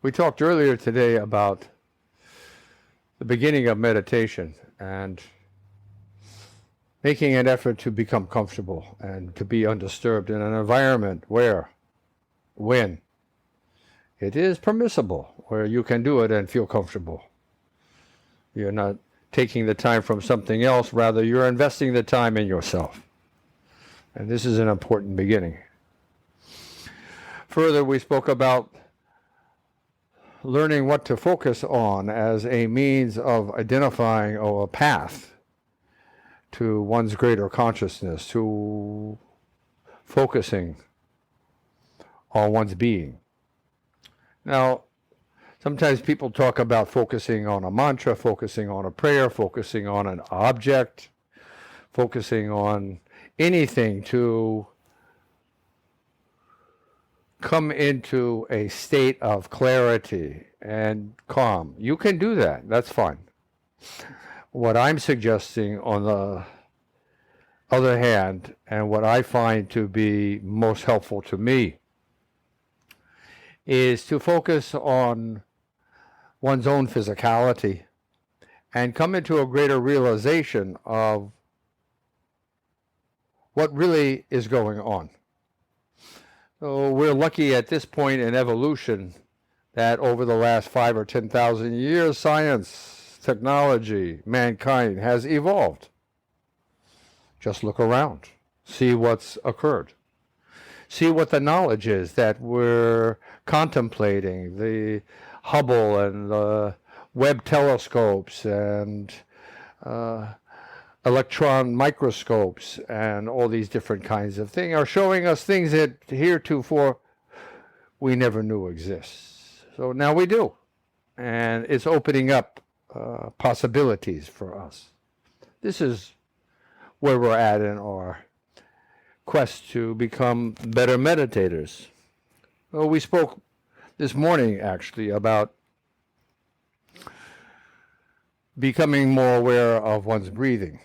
We talked earlier today about the beginning of meditation and making an effort to become comfortable and to be undisturbed in an environment when it is permissible, where you can do it and feel comfortable. You're not taking the time from something else, rather you're investing the time in yourself. And this is an important beginning. Further, we spoke about learning what to focus on as a means of identifying a path to one's greater consciousness, to focusing on one's being. Now, sometimes people talk about focusing on a mantra, focusing on a prayer, focusing on an object, focusing on anything to come into a state of clarity and calm. You can do that. That's fine. What I'm suggesting, on the other hand, and what I find to be most helpful to me, is to focus on one's own physicality and come into a greater realization of what really is going on. So we're lucky at this point in evolution that over the last 5,000 or 10,000 years, science, technology, mankind has evolved. Just look around, see what's occurred. See what the knowledge is that we're contemplating, the Hubble and the Webb telescopes and electron microscopes and all these different kinds of things are showing us things that heretofore we never knew exists. So now we do. And it's opening up possibilities for us. This is where we're at in our quest to become better meditators. Well, we spoke this morning actually about becoming more aware of one's breathing,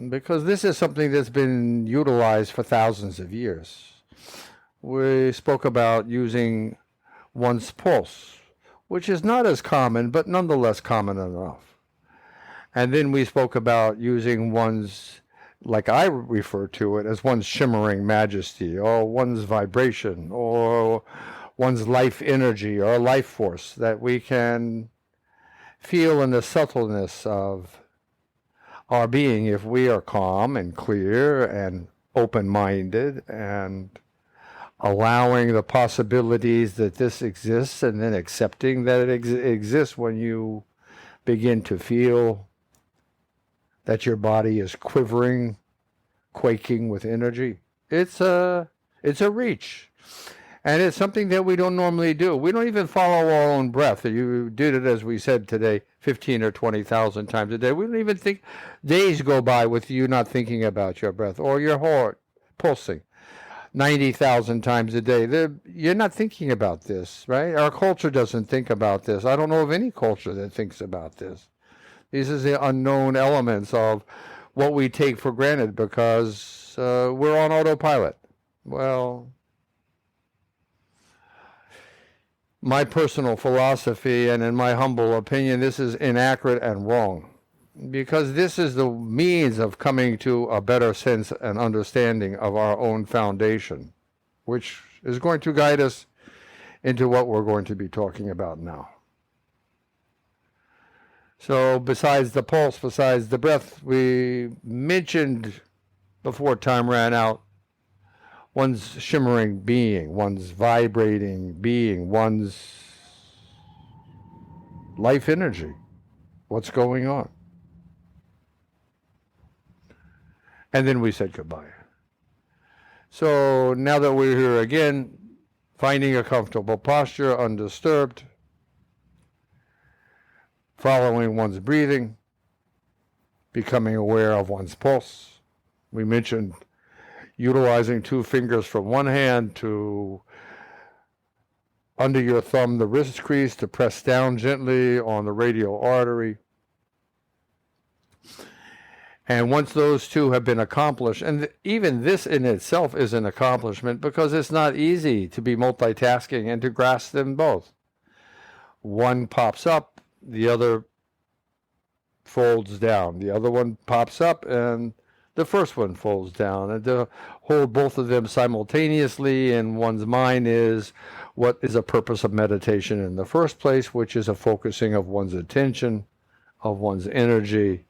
because this is something that's been utilized for thousands of years. We spoke about using one's pulse, which is not as common, but nonetheless common enough. And then we spoke about using one's, like I refer to it, as one's shimmering majesty, or one's vibration, or one's life energy, or life force that we can feel in the subtleness of our being if we are calm and clear and open-minded and allowing the possibilities that this exists, and then accepting that it exists when you begin to feel that your body is quivering, quaking with energy. It's a reach. And it's something that we don't normally do. We don't even follow our own breath. You did it, as we said today, 15 or 20,000 times a day. We don't even think, days go by with you not thinking about your breath or your heart pulsing 90,000 times a day. You're not thinking about this, right? Our culture doesn't think about this. I don't know of any culture that thinks about this. These are the unknown elements of what we take for granted because we're on autopilot. Well, my personal philosophy, and in my humble opinion, this is inaccurate and wrong, because this is the means of coming to a better sense and understanding of our own foundation, which is going to guide us into what we're going to be talking about now. So besides the pulse, besides the breath, we mentioned before time ran out one's shimmering being, one's vibrating being, one's life energy. What's going on? And then we said goodbye. So now that we're here again, finding a comfortable posture, undisturbed, following one's breathing, becoming aware of one's pulse. We mentioned utilizing 2 fingers from one hand to under your thumb, the wrist crease, to press down gently on the radial artery. And once those two have been accomplished, and even this in itself is an accomplishment because it's not easy to be multitasking and to grasp them both. one pops up, the other folds down. The other one pops up, and the first one folds down. And to hold both of them simultaneously in one's mind is what is a purpose of meditation in the first place, which is a focusing of one's attention, of one's energy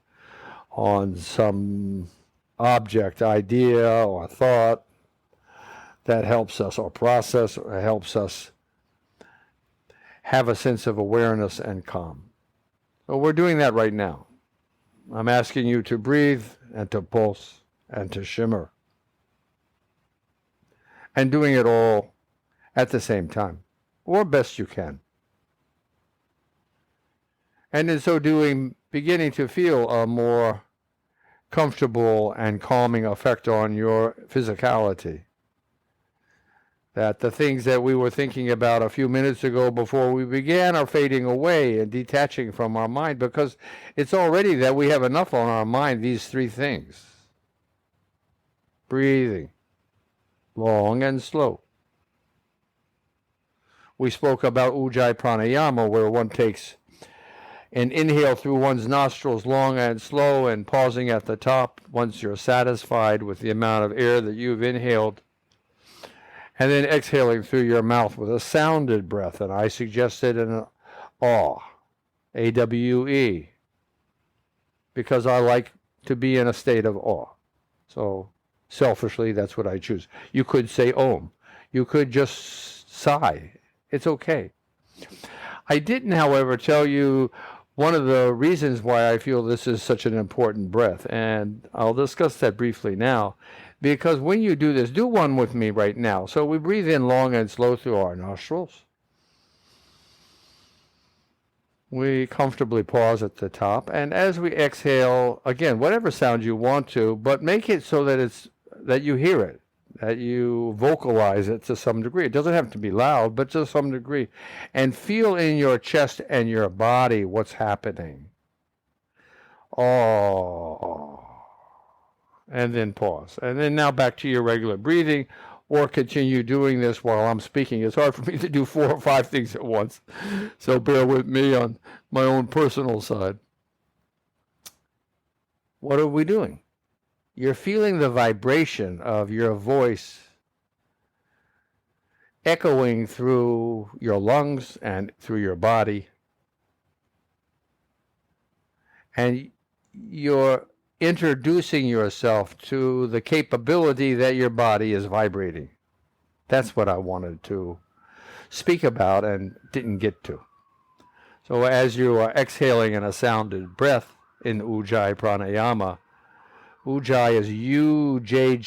on some object, idea, or thought that helps us, or process, or helps us have a sense of awareness and calm. So we're doing that right now. I'm asking you to breathe and to pulse and to shimmer. And doing it all at the same time, or best you can. And in so doing, beginning to feel a more comfortable and calming effect on your physicality. That the things that we were thinking about a few minutes ago before we began are fading away and detaching from our mind, because it's already that we have enough on our mind, these three things. Breathing, long and slow. We spoke about Ujjayi Pranayama, where one takes an inhale through one's nostrils long and slow, and pausing at the top once you're satisfied with the amount of air that you've inhaled, and then exhaling through your mouth with a sounded breath. And I suggested an awe, A-W-E, because I like to be in a state of awe. So selfishly, that's what I choose. You could say Om. You could just sigh. It's okay. I didn't, however, tell you one of the reasons why I feel this is such an important breath, and I'll discuss that briefly now. Because when you do this, do one with me right now. So we breathe in long and slow through our nostrils. We comfortably pause at the top. And as we exhale, again, whatever sound you want to, but make it so that you hear it, that you vocalize it to some degree. It doesn't have to be loud, but to some degree. And feel in your chest and your body what's happening. Oh. And then pause. And then now back to your regular breathing, or continue doing this while I'm speaking. It's hard for me to do 4 or 5 things at once, so bear with me on my own personal side. What are we doing? You're feeling the vibration of your voice echoing through your lungs and through your body. And you're introducing yourself to the capability that your body is vibrating. That's what I wanted to speak about and didn't get to. So as you are exhaling in a sounded breath in Ujjayi Pranayama, Ujjayi is U-J-J-A-Y-I,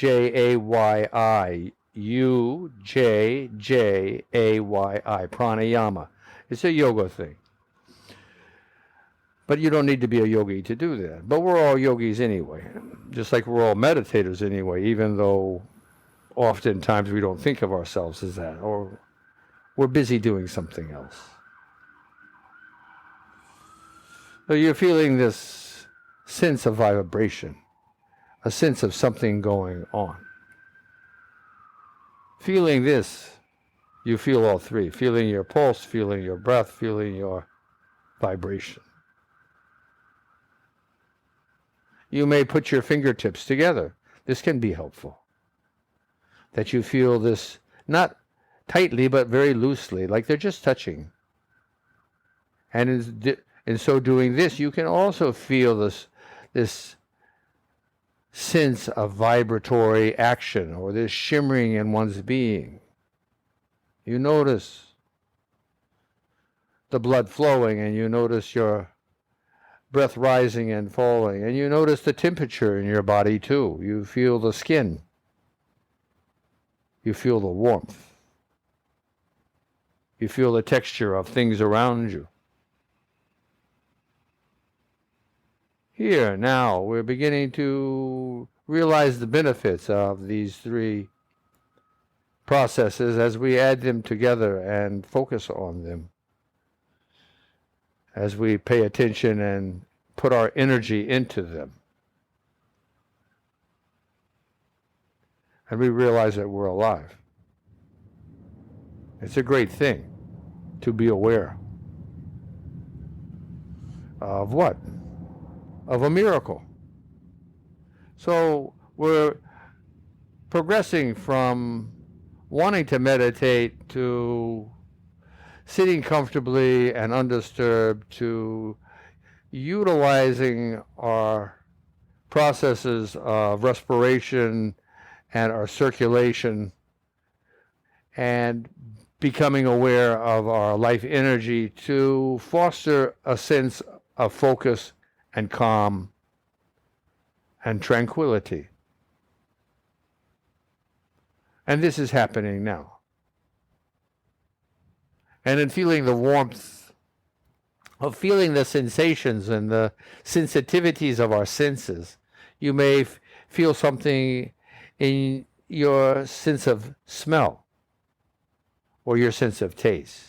U-J-J-A-Y-I, Pranayama. It's a yoga thing. But you don't need to be a yogi to do that. But we're all yogis anyway, just like we're all meditators anyway, even though oftentimes we don't think of ourselves as that, or we're busy doing something else. So you're feeling this sense of vibration, a sense of something going on. Feeling this, you feel all three. Feeling your pulse, feeling your breath, feeling your vibration. You may put your fingertips together. This can be helpful. That you feel this, not tightly, but very loosely, like they're just touching. And in so doing this, you can also feel this sense of vibratory action, or this shimmering in one's being. You notice the blood flowing, and you notice your breath rising and falling, and you notice the temperature in your body too. You feel the skin. You feel the warmth. You feel the texture of things around you. Here, now, we're beginning to realize the benefits of these three processes as we add them together and focus on them. As we pay attention and put our energy into them. And we realize that we're alive. It's a great thing to be aware. of what? Of a miracle. So we're progressing from wanting to meditate to sitting comfortably and undisturbed to utilizing our processes of respiration and our circulation and becoming aware of our life energy to foster a sense of focus and calm and tranquility. And this is happening now. And in feeling the warmth of feeling the sensations and the sensitivities of our senses, you may feel something in your sense of smell or your sense of taste.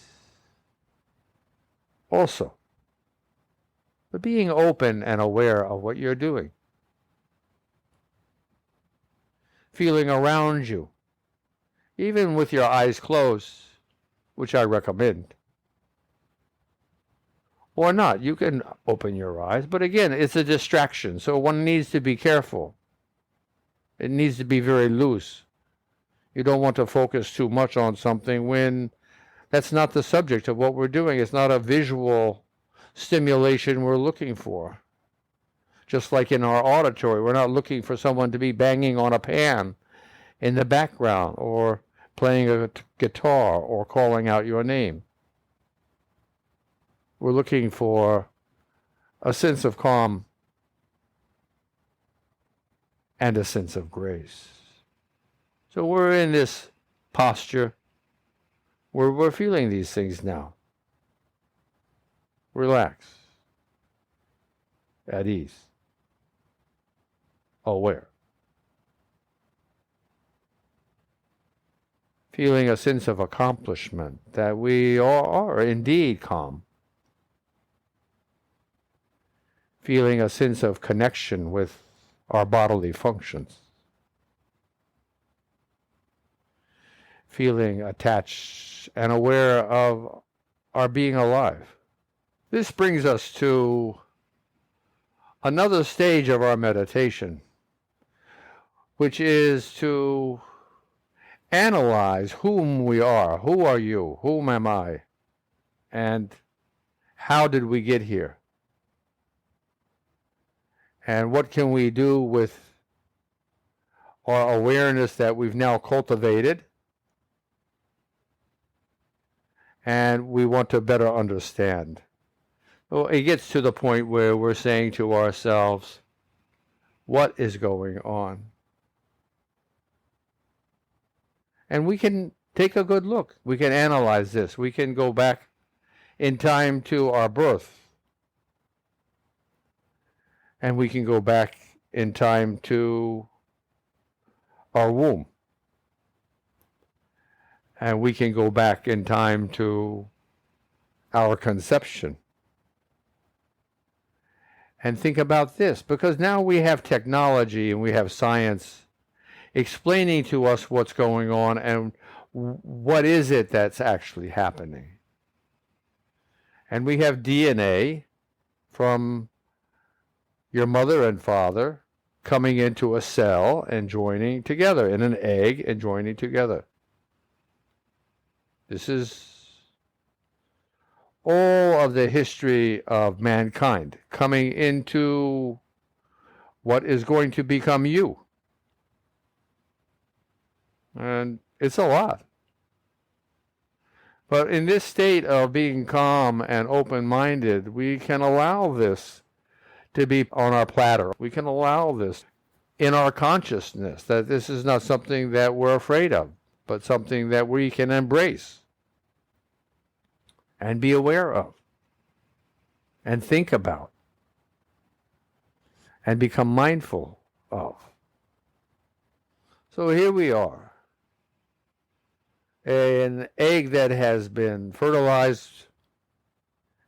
Also, but being open and aware of what you're doing. Feeling around you, even with your eyes closed, which I recommend. Or not, you can open your eyes, but again, it's a distraction, so one needs to be careful. It needs to be very loose. You don't want to focus too much on something when that's not the subject of what we're doing. It's not a visual stimulation we're looking for. Just like in our auditory, we're not looking for someone to be banging on a pan in the background or playing a guitar or calling out your name. We're looking for a sense of calm and a sense of grace. So we're in this posture where we're feeling these things now. Relax, at ease, aware. Feeling a sense of accomplishment, that we are indeed calm. Feeling a sense of connection with our bodily functions. Feeling attached and aware of our being alive. This brings us to another stage of our meditation, which is to analyze whom we are. Who are you? Whom am I? And how did we get here? And what can we do with our awareness that we've now cultivated? And we want to better understand. Well, it gets to the point where we're saying to ourselves, what is going on? And we can take a good look. We can analyze this. We can go back in time to our birth. And we can go back in time to our womb. And we can go back in time to our conception. And think about this, because now we have technology and we have science explaining to us what's going on and what is it that's actually happening. And we have DNA from your mother and father coming into a cell and joining together, in an egg and joining together. This is all of the history of mankind coming into what is going to become you. And it's a lot. But in this state of being calm and open-minded, we can allow this to be on our platter. We can allow this in our consciousness, that this is not something that we're afraid of, but something that we can embrace and be aware of and think about and become mindful of. So here we are, an egg that has been fertilized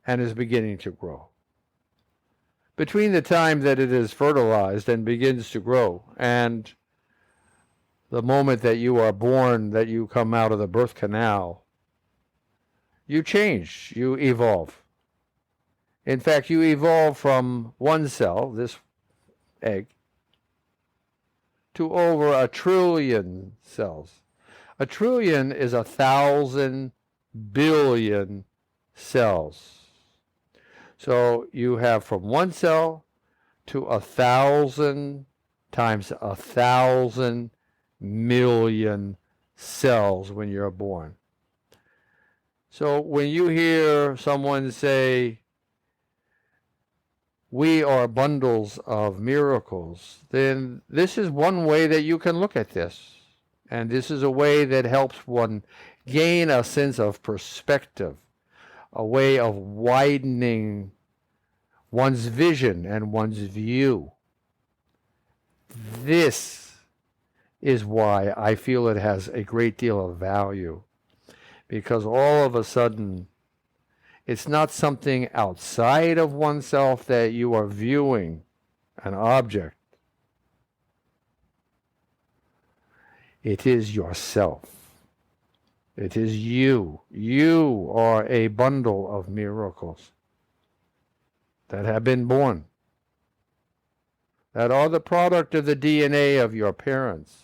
and is beginning to grow. Between the time that it is fertilized and begins to grow and the moment that you are born, that you come out of the birth canal, you change, you evolve In fact, you evolve from one cell, this egg, to over 1,000,000,000,000 cells. 1,000,000,000,000 is 1,000,000,000,000,000 cells. So you have from one cell to 1,000 times 1,000,000,000 cells when you're born. So when you hear someone say, we are bundles of miracles, then this is one way that you can look at this. And this is a way that helps one gain a sense of perspective, a way of widening one's vision and one's view. This is why I feel it has a great deal of value, because all of a sudden, it's not something outside of oneself that you are viewing, an object. It is yourself. It is you. You are a bundle of miracles that have been born, that are the product of the DNA of your parents.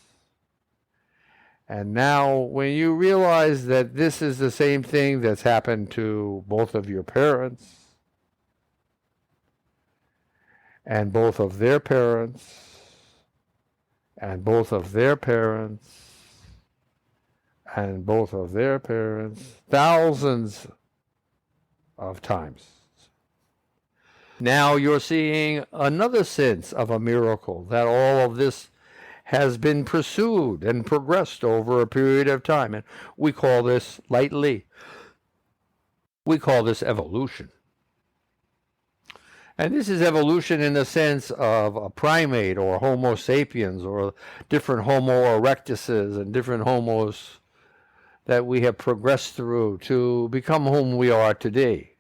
And now, when you realize that this is the same thing that's happened to both of your parents, and both of their parents, and both of their parents, and both of their parents, thousands of times. Now you're seeing another sense of a miracle, that all of this has been pursued and progressed over a period of time. And we call this lightly, we call this evolution. And this is evolution in the sense of a primate or Homo sapiens or different Homo erectuses and different Homos that we have progressed through to become whom we are today.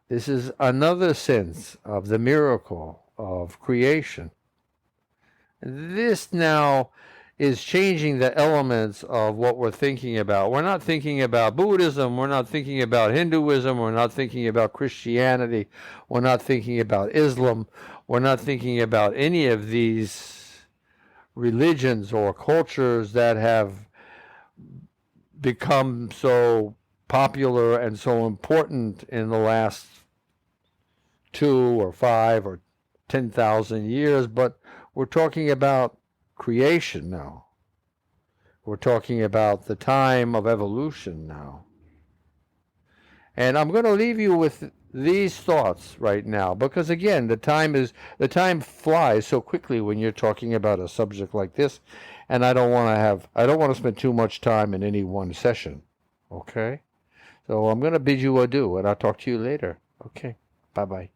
This is another sense of the miracle of creation. This now is changing the elements of what we're thinking about. We're not thinking about Buddhism, we're not thinking about Hinduism, we're not thinking about Christianity, we're not thinking about Islam, we're not thinking about any of these religions or cultures that have become so popular and so important in the last 2 or 5 or 10,000 years, but we're talking about creation now. We're talking about the time of evolution now. And I'm going to leave you with these thoughts right now, because again, the time flies so quickly when you're talking about a subject like this, and I don't want to spend too much time in any one session. Okay? So I'm going to bid you adieu, and I'll talk to you later. Okay. Bye-bye.